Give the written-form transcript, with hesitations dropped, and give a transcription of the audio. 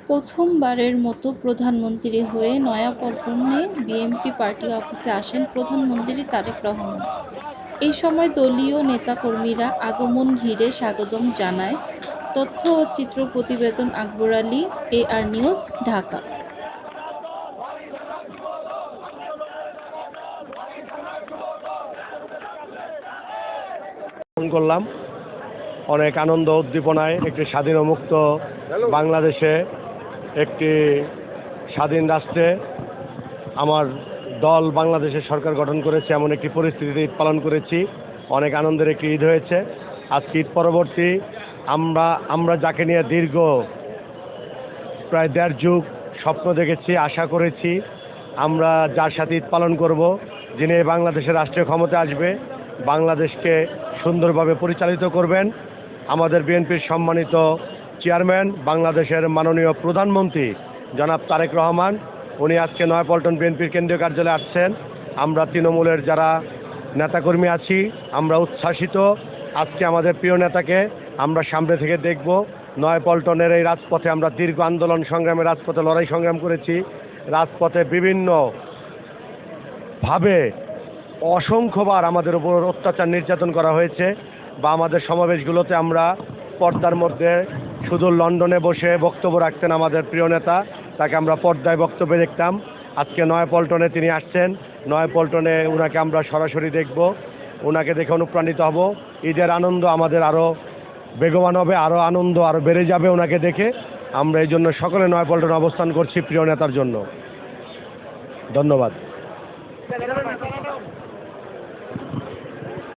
প্রথমবারের মতো প্রধানমন্ত্রী হয়ে নয়াপল্টনে বিএনপি পার্টি অফিসে আসেন প্রধানমন্ত্রী তারেক রহমান। এই সময় দলীয় নেতাকর্মীরা আগমন ঘিরে স্বাগতম জানায়। তথ্য ও চিত্র প্রতিবেদন আকবর আলী, AR নিউজ, ঢাকা। করলাম অনেক আনন্দ উদ্দীপনায় একটি স্বাধীন ও মুক্ত বাংলাদেশে, একটি স্বাধীন রাষ্ট্রে আমার দল বাংলাদেশের সরকার গঠন করেছে, এমন একটি পরিস্থিতিতে ঈদ পালন করেছি। অনেক আনন্দের একটি ঈদ হয়েছে। আজকে ঈদ পরবর্তী আমরা যাকে নিয়ে দীর্ঘ প্রায় 1.5 যুগ স্বপ্ন দেখেছি, আশা করেছি, আমরা যার সাথে ঈদ পালন করব, যিনি বাংলাদেশের রাষ্ট্রীয় ক্ষমতা আসবে, বাংলাদেশকে সুন্দরভাবে পরিচালিত করবেন, আমাদের বিএনপির সম্মানিত চেয়ারম্যান, বাংলাদেশের মাননীয় প্রধানমন্ত্রী জনাব তারেক রহমান। উনি আজকে নয়াপল্টন বিএনপির কেন্দ্রীয় কার্যালয়ে আসছেন। আমরা তৃণমূলের যারা নেতাকর্মী আছি, আমরা উচ্ছ্বাসিত। আজকে আমাদের প্রিয় নেতাকে আমরা সামনে থেকে দেখব। নয়াপল্টনের এই রাজপথে আমরা দীর্ঘ আন্দোলন সংগ্রামে রাজপথে লড়াই সংগ্রাম করেছি। রাজপথে বিভিন্নভাবে অসংখ্যবার আমাদের উপর অত্যাচার নির্যাতন করা হয়েছে, বা আমাদের সমাবেশগুলোতে আমরা পর্দার মধ্যে শুধু লন্ডনে বসে বক্তব্য রাখতেন আমাদের প্রিয় নেতা, তাকে আমরা পর্দায় বক্তব্যে দেখতাম। আজকে নয়াপল্টনে তিনি আসছেন। নয়াপল্টনে ওনাকে আমরা সরাসরি দেখব, ওনাকে দেখে অনুপ্রাণিত হব। ঈদের আনন্দ আমাদের আরও বেগবান হবে, আরও আনন্দ আরও বেড়ে যাবে ওনাকে দেখে। আমরা এই জন্য সকলে নয়াপল্টনে অবস্থান করছি প্রিয় নেতার জন্য। ধন্যবাদ।